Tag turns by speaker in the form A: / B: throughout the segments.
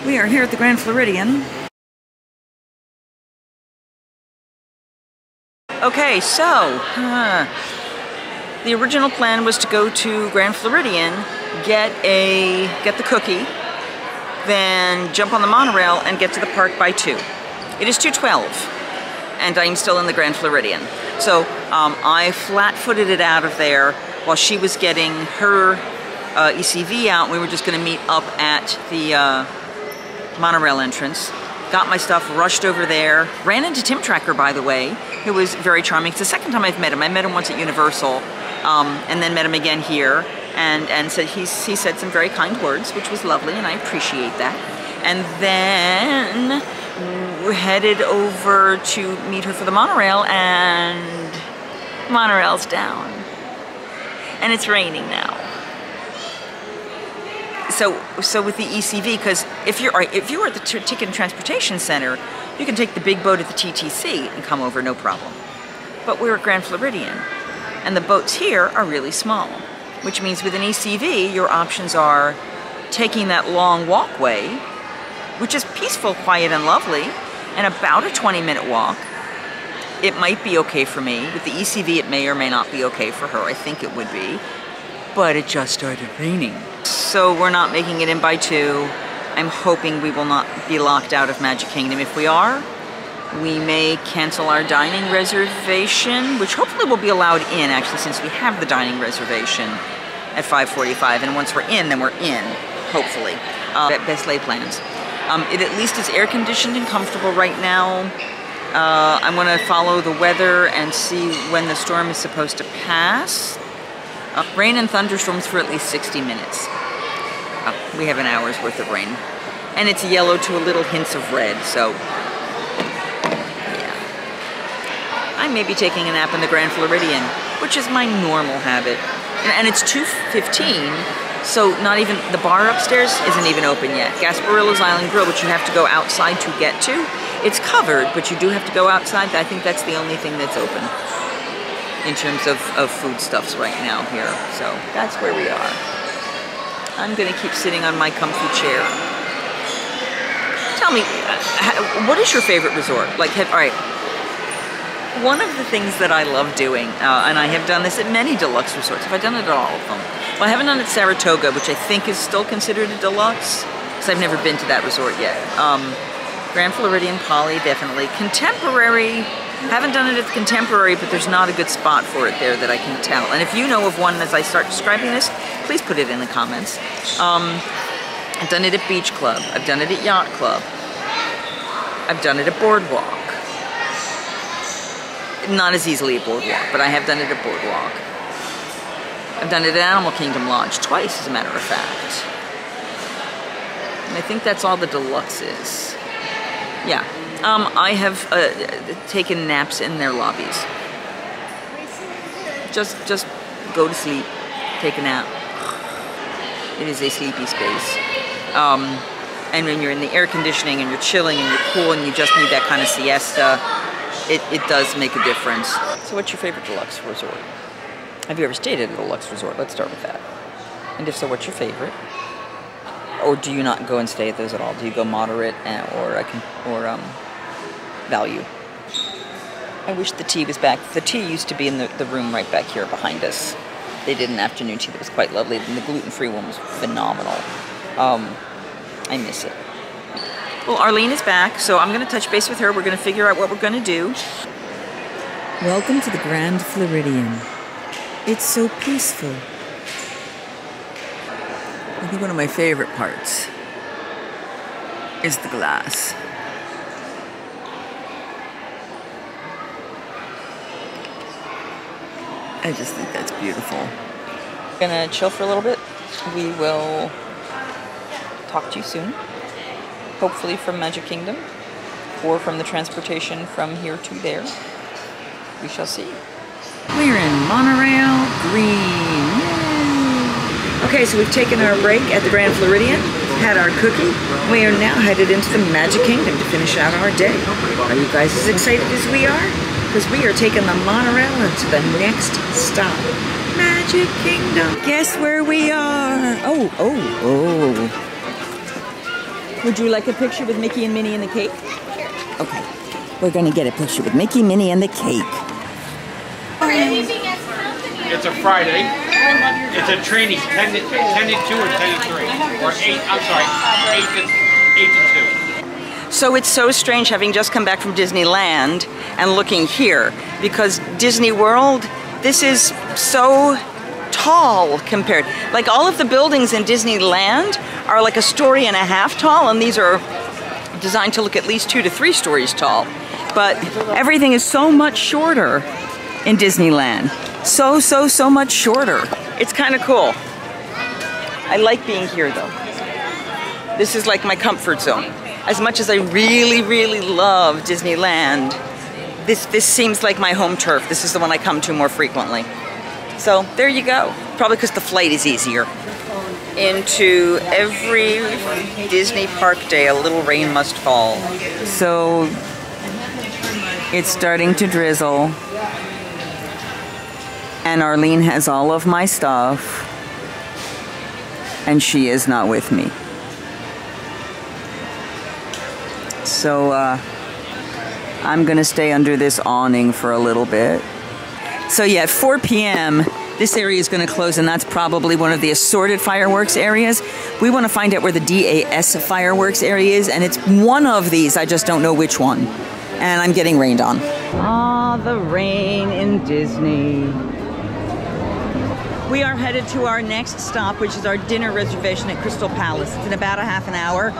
A: We are here at the Grand Floridian. Okay, so the original plan was to go to Grand Floridian, get the cookie, then jump on the monorail and get to the park by 2. It is 2:12, and I'm still in the Grand Floridian. So I flat-footed it out of there while she was getting her ECV out. We were just going to meet up at the monorail entrance. Got my stuff, rushed over there, ran into Tim Tracker, by the way, who was very charming. It's the second time I've met him. I met him once at Universal, and then met him again here, and said he said some very kind words, which was lovely, and I appreciate that. And then we headed over to meet her for the monorail, and monorail's down, and it's raining now. So with the ECV, because if you're at the Ticket and Transportation Center, you can take the big boat at the TTC and come over, no problem. But we're at Grand Floridian, and the boats here are really small, which means with an ECV, your options are taking that long walkway, which is peaceful, quiet, and lovely, and about a 20-minute walk. It might be okay for me. With the ECV, it may or may not be okay for her. I think it would be. But it just started raining. So we're not making it in by 2. I'm hoping we will not be locked out of Magic Kingdom. If we are, we may cancel our dining reservation, which hopefully will be allowed in, actually, since we have the dining reservation at 5:45. And once we're in, then we're in, hopefully. Best laid plans. It at least is air conditioned and comfortable right now. I'm going to follow the weather and see when the storm is supposed to pass. Rain and thunderstorms for at least 60 minutes. We have an hour's worth of rain. And it's yellow to a little hints of red, so yeah. I may be taking a nap in the Grand Floridian, which is my normal habit. And it's 2:15, so not even, the bar upstairs isn't even open yet. Gasparilla's Island Grill, which you have to go outside to get to, it's covered, but you do have to go outside. I think that's the only thing that's open in terms of foodstuffs right now here. So that's where we are. I'm gonna keep sitting on my comfy chair. Tell me, what is your favorite resort? Like, all right, one of the things that I love doing, and I have done this at many deluxe resorts. Have I done it at all of them? Well, I haven't done it at Saratoga, which I think is still considered a deluxe, because I've never been to that resort yet. Grand Floridian, Poly, definitely. Contemporary, haven't done it at the Contemporary, but there's not a good spot for it there that I can tell. And if you know of one as I start describing this, please put it in the comments. I've done it at Beach Club. I've done it at Yacht Club. I've done it at Boardwalk. Not as easily at Boardwalk, but I have done it at Boardwalk. I've done it at Animal Kingdom Lodge twice, as a matter of fact. And I think that's all the deluxe is. Yeah. I have taken naps in their lobbies. Just go to sleep, take a nap. It is a sleepy space. And when you're in the air conditioning and you're chilling and you're cool and you just need that kind of siesta, it does make a difference. So what's your favorite deluxe resort? Have you ever stayed at a deluxe resort? Let's start with that. And if so, what's your favorite? Or do you not go and stay at those at all? Do you go moderate or value? I wish the tea was back. The tea used to be in the room right back here behind us. They did an afternoon tea that was quite lovely, and the gluten-free one was phenomenal. I miss it. Well, Arlene is back, so I'm going to touch base with her. We're going to figure out what we're going to do.
B: Welcome to the Grand Floridian. It's so peaceful.
A: I think one of my favorite parts is the glass. I just think that's beautiful. Gonna chill for a little bit. We will talk to you soon. Hopefully from Magic Kingdom or from the transportation from here to there. We shall see. We're in Monorail Green. Yay! Okay, so we've taken our break at the Grand Floridian, had our cookie. We are now headed into the Magic Kingdom to finish out our day. Are you guys as excited as we are? Because we are taking the monorail into the next stop. Magic Kingdom. Guess where we are? Oh.
B: Would you like a picture with Mickey and Minnie and the cake? Okay. We're going to get a picture with Mickey, Minnie, and the cake.
C: It's a Friday. It's a training, 10 to 2 or 10 to 3. Or 8, I'm sorry, 8 to 2.
A: So it's so strange having just come back from Disneyland and looking here, because Disney World, this is so tall compared. Like all of the buildings in Disneyland are like a story and a half tall, and these are designed to look at least 2 to 3 stories tall. But everything is so much shorter in Disneyland. So much shorter. It's kind of cool. I like being here though. This is like my comfort zone. As much as I really love Disneyland, this seems like my home turf. This is the one I come to more frequently. So there you go. Probably because the flight is easier. Into every Disney park day, a little rain must fall. So it's starting to drizzle. And Arlene has all of my stuff. And she is not with me. So I'm gonna stay under this awning for a little bit. So yeah, at 4 p.m., this area is going to close, and that's probably one of the assorted fireworks areas. We want to find out where the DAS fireworks area is, and it's one of these. I just don't know which one. And I'm getting rained on. Ah, the rain in Disney. We are headed to our next stop, which is our dinner reservation at Crystal Palace. It's in about a half an hour.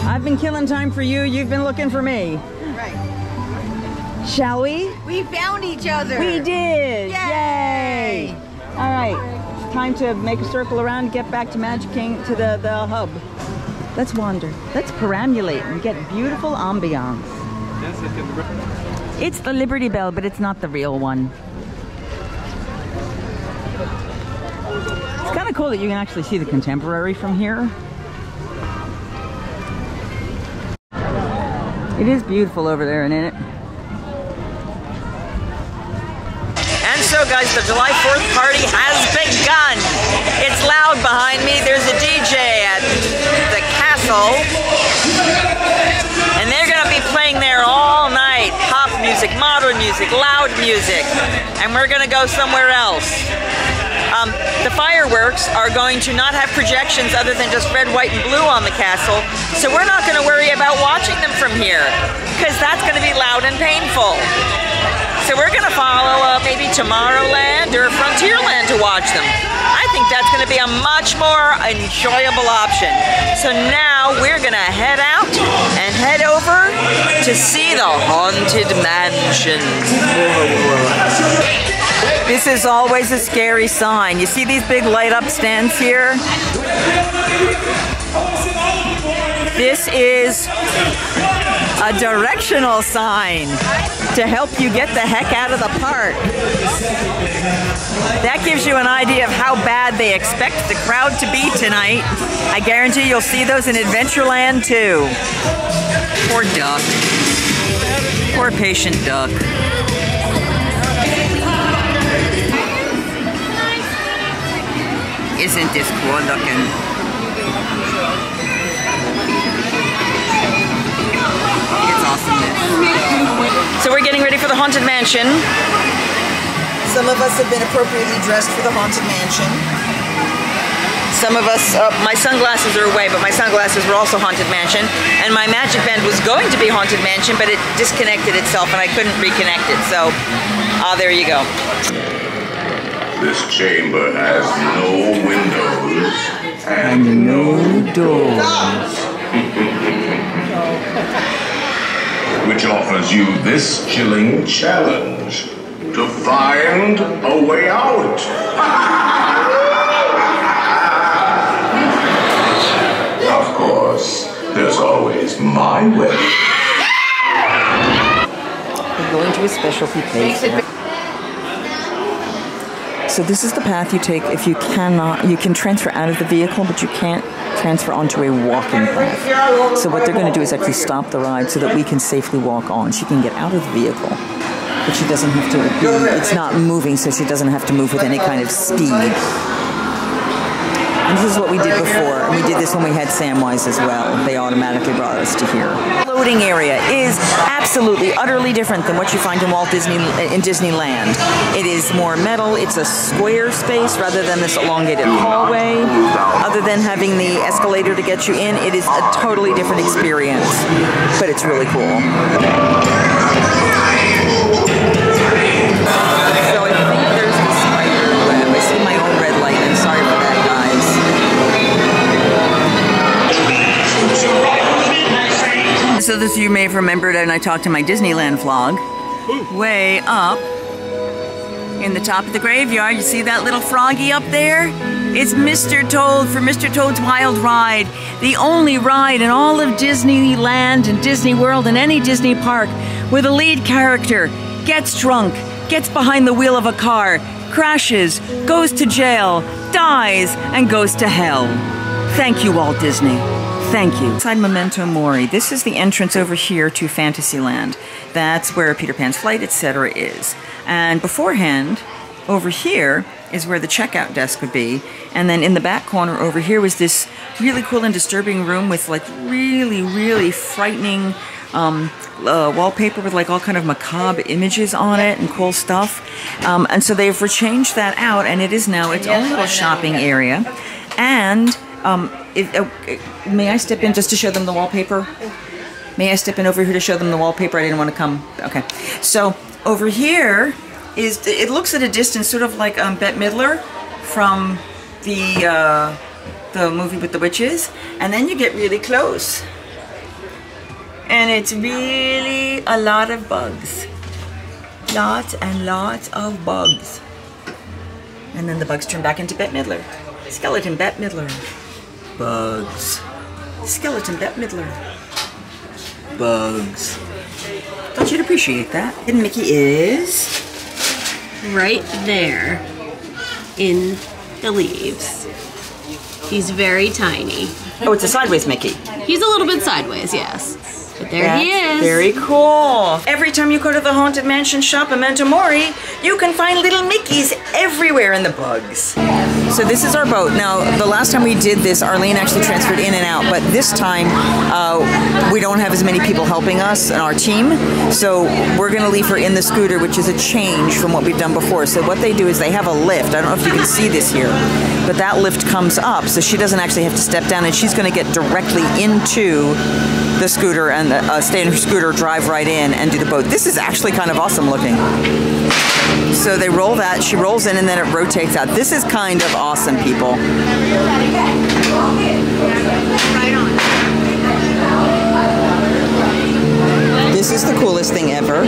A: I've been killing time for you. You've been looking for me.
D: Right.
A: Shall we?
D: We found each other.
A: We did.
D: Yay!
A: All right. It's time to make a circle around and get back to Magic King, to the hub. Let's wander. Let's perambulate and get beautiful ambiance. It's the Liberty Bell, but it's not the real one. It's kind of cool that you can actually see the Contemporary from here. It is beautiful over there, isn't it? And so guys, the July 4th party has begun. It's loud behind me. There's a DJ at the castle. And they're gonna be playing there all night. Pop music, modern music, loud music. And we're gonna go somewhere else. The fireworks are going to not have projections other than just red, white, and blue on the castle, so we're not going to worry about watching them from here, because that's going to be loud and painful. So we're going to follow maybe Tomorrowland or Frontierland to watch them. I think that's going to be a much more enjoyable option. So now we're going to head out and head over to see the Haunted Mansion. This is always a scary sign. You see these big light up stands here? This is a directional sign to help you get the heck out of the park. That gives you an idea of how bad they expect the crowd to be tonight. I guarantee you'll see those in Adventureland too. Poor duck. Poor patient duck. Isn't this cool looking? It's awesomeness. So we're getting ready for the Haunted Mansion. Some of us have been appropriately dressed for the Haunted Mansion. Some of us, my sunglasses are away, but my sunglasses were also Haunted Mansion. And my magic band was going to be Haunted Mansion, but it disconnected itself and I couldn't reconnect it. So, there you go.
E: This chamber has no windows and
A: no doors.
E: Which offers you this chilling challenge to find a way out. Of course, there's always my way.
A: We're going to a specialty place. So this is the path you take if you cannot, you can transfer out of the vehicle, but you can't transfer onto a walking path. So what they're going to do is actually stop the ride so that we can safely walk on. She can get out of the vehicle.
B: but she doesn't have to be, it's not moving, so she doesn't have to move with any kind of speed. And this is what we did before, and we did this when we had Samwise as well. They automatically brought us to here. The loading area is absolutely, utterly different than what you find in Disneyland. It is more metal, it's a square space rather than this elongated hallway. Other than having the escalator to get you in, it is a totally different experience, but it's really cool. So I think there's the spider web. I see my own red light. I'm sorry for that, guys. So this you may have remembered, and I talked in my Disneyland vlog, way up in the top of the graveyard. You see that little froggy up there? It's Mr. Toad for Mr. Toad's Wild Ride. The only ride in all of Disneyland and Disney World and any Disney park where the lead character gets drunk, gets behind the wheel of a car, crashes, goes to jail, dies, and goes to hell. Thank you, Walt Disney. Thank you. Inside Memento Mori, this is the entrance over here to Fantasyland. That's where Peter Pan's Flight, etc. is. And beforehand, over here is where the checkout desk would be. And then in the back corner over here was this really cool and disturbing room with like really, really frightening wallpaper with like all kind of macabre images on it and cool stuff. And so they've changed that out, and it is now its own little shopping area. And may I step in just to show them the wallpaper? May I step in over here to show them the wallpaper? I didn't want to come. Okay. So over here is, it looks at a distance sort of like Bette Midler from the movie with the witches. And then you get really close. And it's really a lot of bugs. Lots and lots of bugs. And then the bugs turn back into Bette Midler. Skeleton Bette Midler. Bugs. Skeleton Bette Midler. Bugs. Thought you'd appreciate that. And Mickey is
F: right there in the leaves. He's very tiny.
A: Oh, it's a sideways Mickey.
F: He's a little bit sideways, yes. But there he is.
A: Very cool. Every time you go to the Haunted Mansion shop in Memento Mori, you can find little Mickeys everywhere in the bugs. So this is our boat. Now, the last time we did this, Arlene actually transferred in and out, but this time we don't have as many people helping us in our team, so we're going to leave her in the scooter, which is a change from what we've done before. So what they do is they have a lift. I don't know if you can see this here, but that lift comes up, so she doesn't actually have to step down, and she's going to get directly into the scooter and stay in her scooter, drive right in, and do the boat. This is actually kind of awesome looking. So they roll that, she rolls in, and then it rotates out. This is kind of awesome, people. This is the coolest thing ever.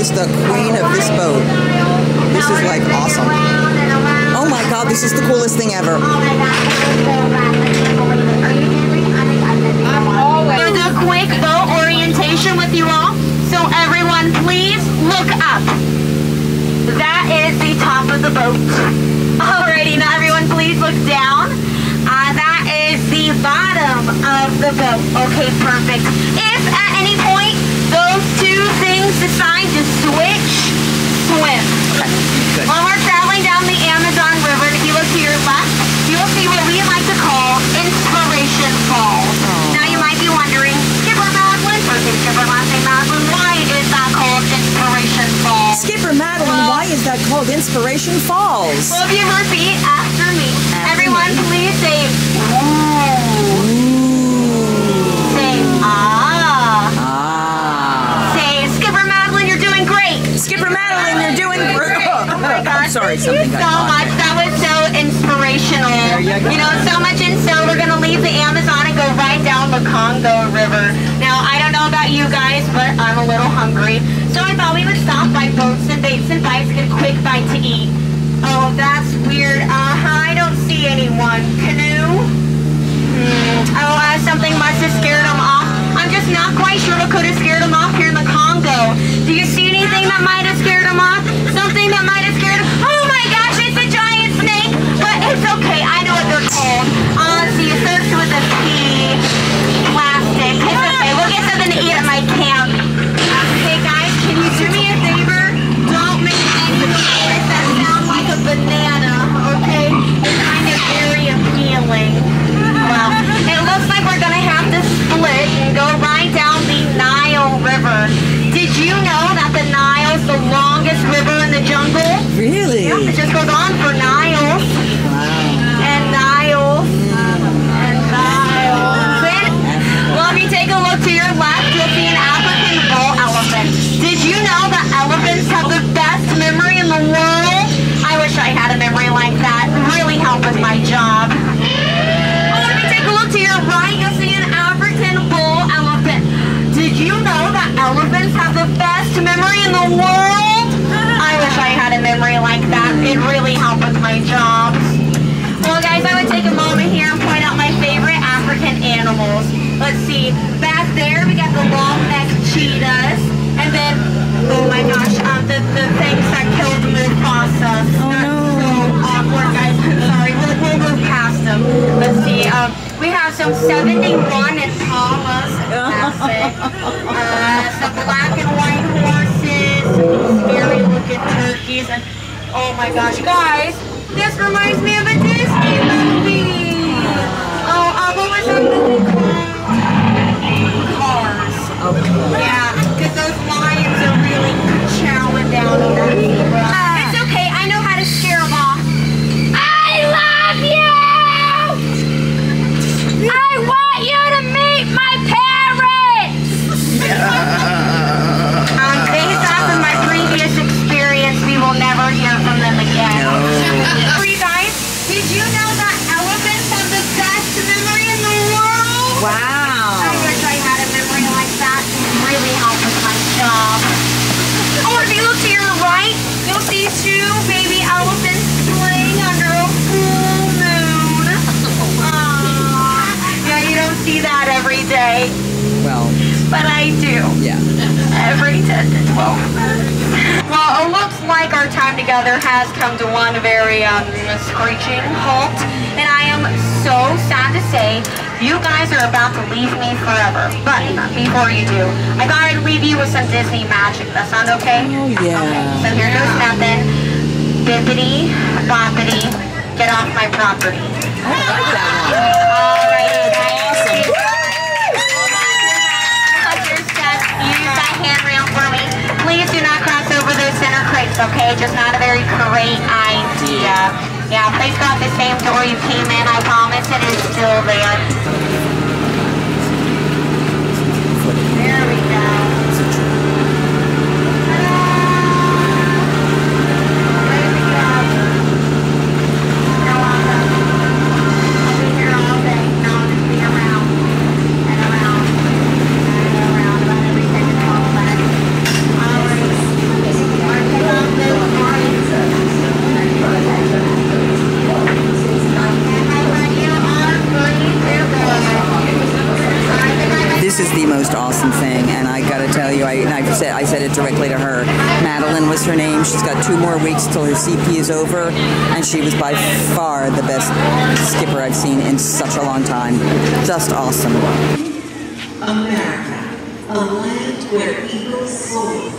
A: The queen of this boat. This is like awesome. Oh my god, this is the coolest thing ever.
G: We'll do a quick boat orientation with you all. So everyone, please look up. That is the top of the boat. Alrighty, now everyone, please look down. That is the bottom of the boat. Okay, perfect. If at any point those two things decide to switch, swim.
A: Okay, good.
G: While we're traveling down the Amazon River, if you look to your left, you will see what we like to call Inspiration Falls. Oh. Now you might be wondering, Skipper Madeline, Skipper Madeline, why is that called Inspiration Falls?
B: Skipper Madeline, why is that called Inspiration Falls?
G: Well, if you repeat after me, everyone please say, ooh. Say, ah. Say, Skipper Madeline, you're doing great.
B: Skipper Madeline, you're doing great.
G: Oh my gosh,
B: Sorry,
G: thank you so much. That was so inspirational. You know, so much and so we're gonna leave the Amazon and go right down the Congo River. Now, I don't know about you guys, but I'm a little hungry. So I thought we would stop by Boats and Baits and Bites, get a quick bite to eat. Oh, that's weird. I don't see anyone. Canoe? Oh, something must have scared them off. I'm just not quite sure what could have scared them off here in the Congo. Do you see anything that might have scared them off? Something that might have scared them? Oh my gosh, it's a giant snake! But it's okay, I know what they're called. So you search with a P. Plastic. It's okay, we'll get something to eat at my camp. Hey guys, can you do me a favor? Don't make any noise that sounds like a banana, okay? It's kind of very appealing. Well, it looks like we're gonna have to split and go right down the Nile River. Did you know that the Nile's the longest river in the jungle?
B: Really?
G: Yep, it just goes on for Niles. Wow. And Niles. And Niles. Well, if you take a look to your left, you'll see an African bull elephant. Did you know that elephants have the best memory in the world? I wish I had a memory like that. It would really help with my job. Take a look to your right, you'll see an African bull elephant. Did you know that elephants have the best memory in the world? I wish I had a memory like that. It'd really help with my job. Well, guys, I would take a moment here and point out my favorite African animals. Let's see, back there we got the long-necked cheetahs, and then, oh my gosh, the things that killed Mufasa.
B: Oh no.
G: So awkward, guys. I'm sorry. We'll move past them. Let's see. We have some 71 Impalas, classic. Some black and white horses, some scary looking turkeys, and oh my gosh, guys, this reminds me of a Disney movie. Oh, what was that movie called? Cars. Okay. Yeah, because those lions are really chowing down on that zebra. It's okay, I know how to scare them off. I love you! I want you to meet my parents! Based off of my previous experience, we will never hear from them again. No. You guys, did you know that elephants have the best memory in the world?
B: Wow.
G: I wish I had a memory like that. It would really help with my job. Oh, if you look to your right, you'll see two baby elephants playing under a full moon. Yeah, you don't see that every day.
B: Well,
G: but I do.
B: Yeah.
G: Every 10 to 12 minutes. Well, it looks like our time together has come to one very screeching halt, and I am so sad to say you guys are about to leave me forever. But before you do, I gotta leave you with some Disney magic. That sound okay?
B: Oh yeah.
G: Okay, so here goes nothing. Bippity, boppity, get off my property.
B: I like that one.
G: All right, guys.
B: Awesome.
G: Use that handrail for me. Please do not cross over those center crates, okay? Just not a very great idea. Yeah, please go out the same door you came in. I promise it is still there. There we go. There we go. You're welcome. I'll be here all day. I'll just be around and around.
B: This is the most awesome thing, and I gotta tell you, I said it directly to her. Madeline was her name. She's got 2 more weeks till her CP is over, and she was by far the best skipper I've seen in such a long time. Just awesome.
H: America, a land where eagles soar.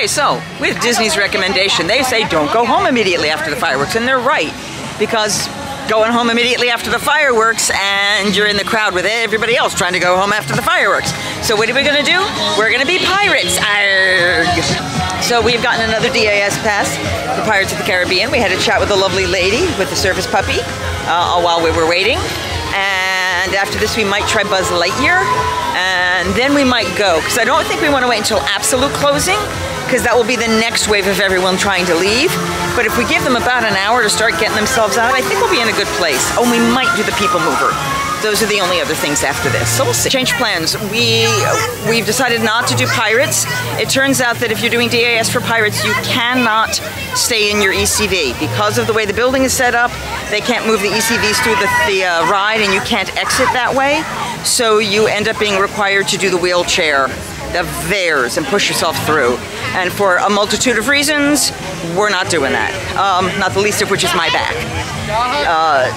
B: Okay, so with Disney's recommendation, they say don't go home immediately after the fireworks, and they're right, because going home immediately after the fireworks and you're in the crowd with everybody else trying to go home after the fireworks. So what are we gonna do? We're gonna be pirates. Arrgh. So we've gotten another DAS pass for Pirates of the Caribbean. We had a chat with a lovely lady with the service puppy while we were waiting. And after this we might try Buzz Lightyear, and then we might go, because I don't think we want to wait until absolute closing, because that will be the next wave of everyone trying to leave. But if we give them about an hour to start getting themselves out, I think we'll be in a good place. Oh, we might do the People Mover. Those are the only other things after this, so we'll see. Change plans. We've decided not to do Pirates. It turns out that if you're doing DAS for Pirates, you cannot stay in your ECV. Because of the way the building is set up, they can't move the ECVs through the ride, and you can't exit that way. So you end up being required to do the wheelchair of theirs and push yourself through. And for a multitude of reasons, we're not doing that. Not the least of which is my back.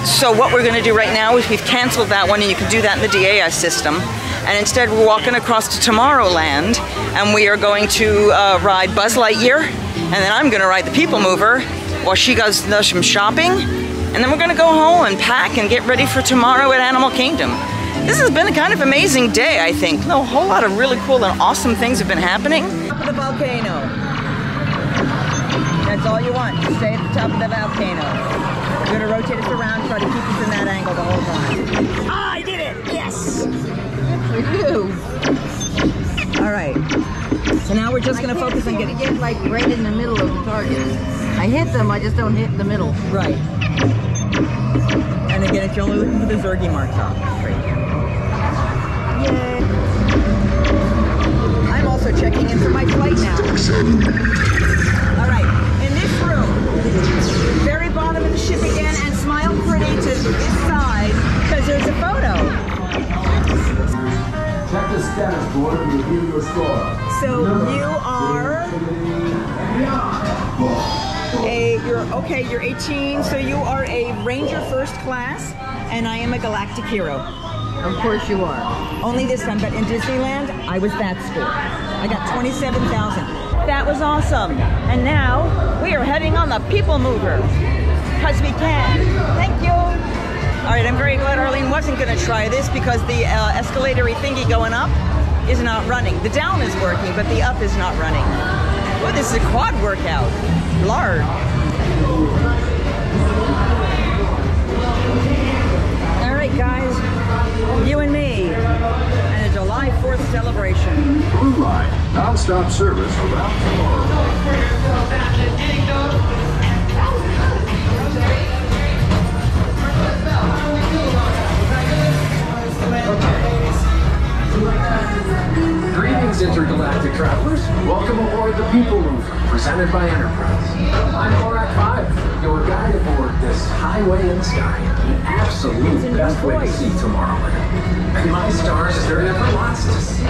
B: So what we're going to do right now is we've canceled that one, and you can do that in the DAS system. And instead we're walking across to Tomorrowland, and we are going to ride Buzz Lightyear, and then I'm going to ride the People Mover while she does some shopping. And then we're going to go home and pack and get ready for tomorrow at Animal Kingdom. This has been a kind of amazing day, I think. A whole lot of really cool and awesome things have been happening. Top of the volcano. That's all you want. Just stay at the top of the volcano. You're going to rotate us around, try to keep us in that angle the whole time. Ah, I did it! Yes! Good for you. All right. So now we're just going to focus on getting...
D: Get like right in the middle of the target. I hit them, I just don't hit the middle.
B: Right. And again, if you're only looking for the Zergy marks off. Right here. Yay. I'm also checking in for my flight now. All right, in this room, very bottom of the ship again, and smile pretty to this side, because there's a photo.
I: Check the status board and review your score.
B: So you are you're 18, so you are a Ranger First Class, and I am a Galactic Hero.
D: Of course you are.
B: Only this time, but in Disneyland, I was that score. I got 27,000. That was awesome. And now, we are heading on the People Mover. Because we can. Thank you. All right, I'm very glad Arlene wasn't going to try this, because the escalatory thingy going up is not running. The down is working, but the up is not running. Oh, this is a quad workout. Lard. All right, guys. You and me, and a July 4th celebration.
E: Blue Line, non-stop service around tomorrow.
I: Greetings, intergalactic travelers. Welcome aboard the People Mover, presented by Enterprise. I'm Korak 5, your guide aboard this highway in the sky. The absolute best way to see Tomorrowland. And my stars, there are never lots to see.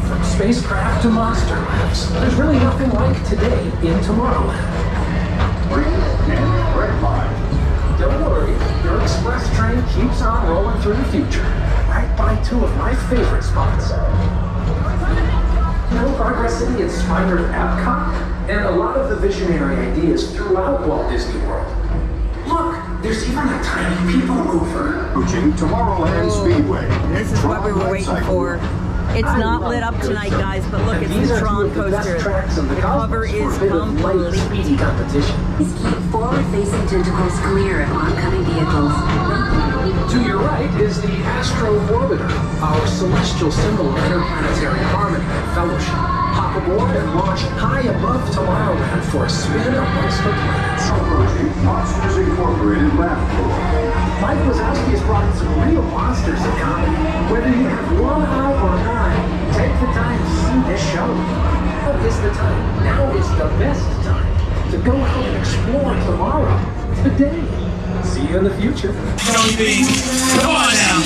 I: From spacecraft to monster labs, there's really nothing like today in Tomorrowland.
E: Green and red line.
I: Don't worry, your express train keeps on rolling through the future, right by two of my favorite spots. Progress City inspired Epcot, and a lot of the visionary ideas throughout Walt Disney World. Look, there's even a tiny People Mover.
E: Approaching Tomorrowland Speedway.
B: This is what we were waiting for. It's not lit up tonight, guys, but look, it's the Tron coaster. The cover is completely
I: competition.
H: Please keep forward-facing tentacles clear of oncoming vehicles.
I: To your right is the Astro Orbiter, our celestial symbol of interplanetary harmony and fellowship. Hop aboard and launch high above Tomorrowland for a spin amongst the planets.
E: Approaching Monsters Incorporated laugh floor.
I: Mike Wazowski has brought in some real monsters of comedy. Whether you have 1 eye or 9, take the time to see this show. Now is the time. Now is the best time to go out and explore tomorrow, today. See you in the future.
C: Come on now.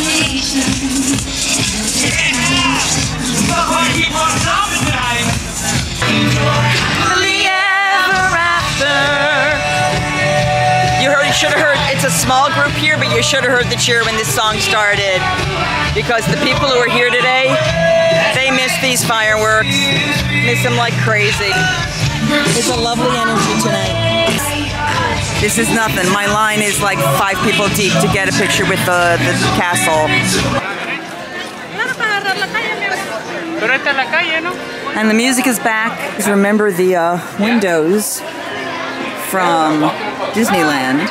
B: You should have heard, it's a small group here, but you should have heard the cheer when this song started. Because the people who are here today, they miss these fireworks. Miss them like crazy. It's a lovely energy tonight. This is nothing. My line is like 5 people deep to get a picture with the castle. And the music is back. Just remember the windows from Disneyland.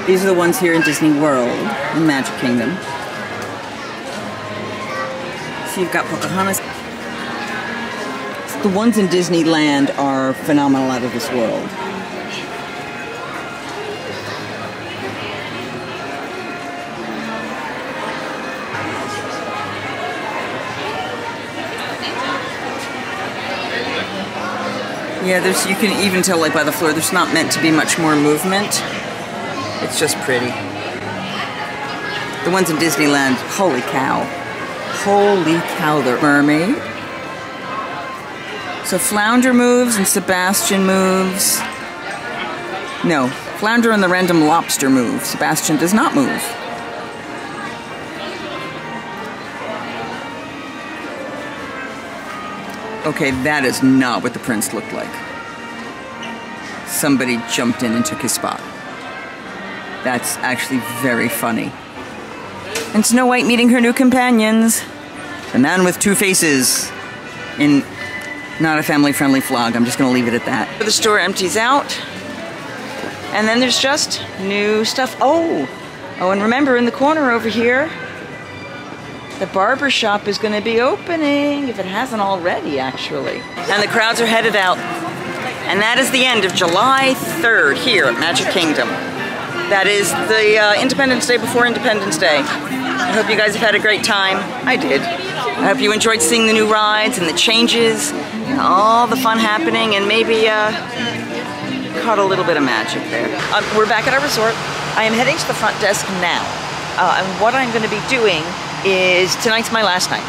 B: These are the ones here in Disney World, in Magic Kingdom. So you've got Pocahontas. The ones in Disneyland are phenomenal, out of this world. Yeah, you can even tell, like, by the floor, there's not meant to be much more movement. It's just pretty. The ones in Disneyland, holy cow. Holy cow, they're mermaid. So Flounder moves and Sebastian moves. No, Flounder and the random lobster move. Sebastian does not move. Okay, that is not what the prince looked like. Somebody jumped in and took his spot. That's actually very funny. And Snow White meeting her new companions. The man with 2 faces. In not a family-friendly vlog. I'm just going to leave it at that. The store empties out. And then there's just new stuff. Oh, and remember, in the corner over here, the barber shop is going to be opening, if it hasn't already, actually. And the crowds are headed out. And that is the end of July 3rd here at Magic Kingdom. That is the Independence Day before Independence Day. I hope you guys have had a great time. I did. I hope you enjoyed seeing the new rides and the changes and all the fun happening, and maybe caught a little bit of magic there. We're back at our resort. I am heading to the front desk now. And what I'm going to be doing is, tonight's my last night.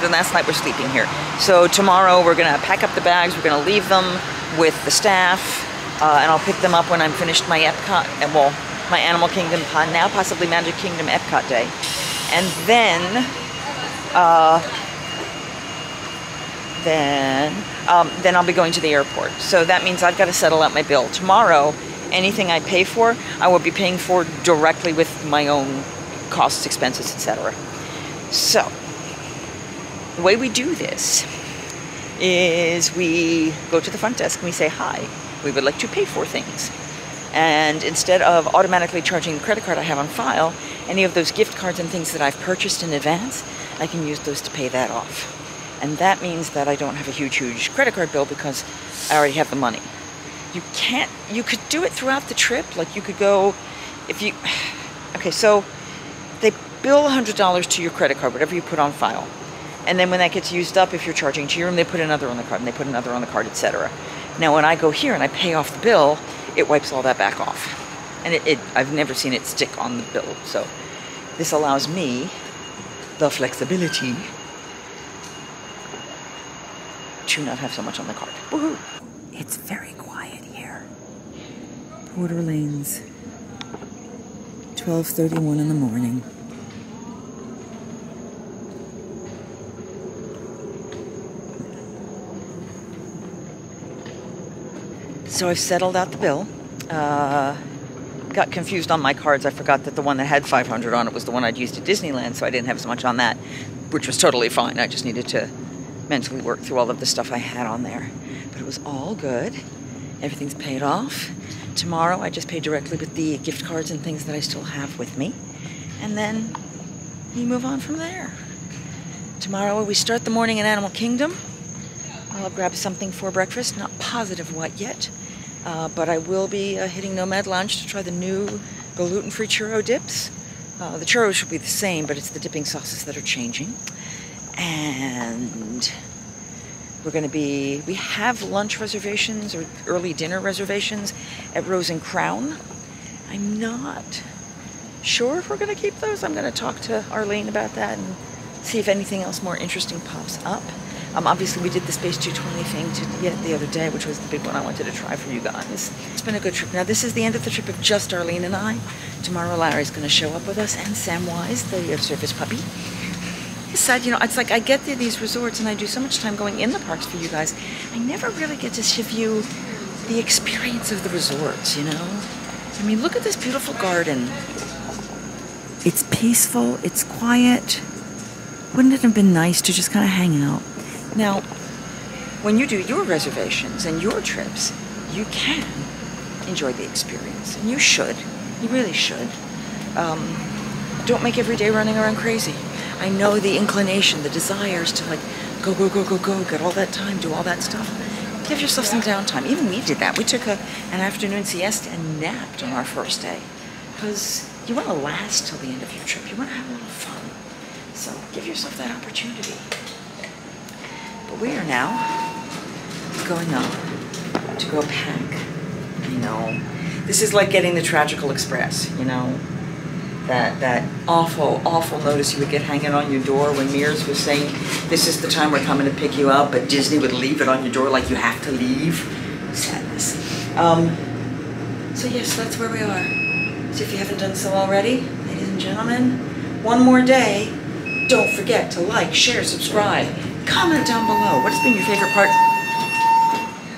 B: The last night we're sleeping here. So tomorrow we're going to pack up the bags, we're going to leave them with the staff, and I'll pick them up when I'm finished my Epcot, well, my Animal Kingdom, now possibly Magic Kingdom Epcot day. And then I'll be going to the airport. So that means I've got to settle out my bill. Tomorrow, anything I pay for, I will be paying for directly with my own costs, expenses, etc. So, the way we do this is we go to the front desk and we say, hi, we would like to pay for things. And instead of automatically charging the credit card I have on file, any of those gift cards and things that I've purchased in advance, I can use those to pay that off. And that means that I don't have a huge credit card bill because I already have the money. You could do it throughout the trip. Like, you could go, okay, so they bill $100 to your credit card, whatever you put on file. And then when that gets used up, if you're charging to your room, they put another on the card, and they put another on the card, etc. Now, when I go here and I pay off the bill, it wipes all that back off. And I've never seen it stick on the bill. So this allows me the flexibility to not have so much on the card. Woohoo! It's very quiet here. Porter Lanes, 12:31 in the morning. So I've settled out the bill. Got confused on my cards. I forgot that the one that had $500 on it was the one I'd used at Disneyland, so I didn't have as much on that, which was totally fine. I just needed to mentally work through all of the stuff I had on there. But it was all good. Everything's paid off. Tomorrow I just pay directly with the gift cards and things that I still have with me. And then we move on from there. Tomorrow we start the morning in Animal Kingdom. I'll grab something for breakfast. Not positive what yet. But I will be hitting Nomad Lounge to try the new gluten-free churro dips. The churros should be the same, but it's the dipping sauces that are changing. And we have lunch reservations or early dinner reservations at Rose and Crown. I'm not sure if we're going to keep those. I'm going to talk to Arlene about that and see if anything else more interesting pops up. Obviously, we did the Space 220 thing the other day, which was the big one I wanted to try for you guys. It's been a good trip. Now, this is the end of the trip of just Arlene and I. Tomorrow, Larry's going to show up with us, and Samwise, the service puppy. It's sad, you know, it's like I get to these resorts and I do so much time going in the parks for you guys. I never really get to give you
A: the experience of the resorts, you know? I mean, look at this beautiful garden. It's peaceful, it's quiet. Wouldn't it have been nice to just kind of hang out? Now, when you do your reservations and your trips, you can enjoy the experience, and you should. You really should. Don't make every day running around crazy. I know the inclination, the desires to like go, get all that time, do all that stuff. Give yourself some downtime. Even we did that. We took an afternoon siesta and napped on our first day, because you want to last till the end of your trip. You want to have a little fun. So give yourself that opportunity. But we are now going up to go pack. You know, this is like getting the Tragical Express, you know, that awful notice you would get hanging on your door when Mears was saying, this is the time we're coming to pick you up, but Disney would leave it on your door like you have to leave. Sadness. So yes, that's where we are. So if you haven't done so already, ladies and gentlemen, one more day. Don't forget to like, share, subscribe, comment down below. What has been your favorite part?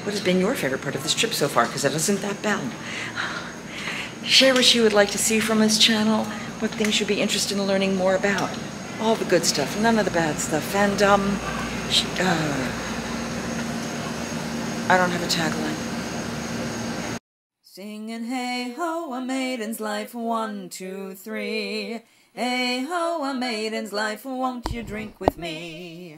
A: What has been your favorite part of this trip so far? Because that isn't that bad. Share what you would like to see from this channel, what things you'd be interested in learning more about. All the good stuff, none of the bad stuff. And, I don't have a tagline. Singing hey ho, a maiden's life, 1, 2, 3. Hey ho, a maiden's life, won't you drink with me?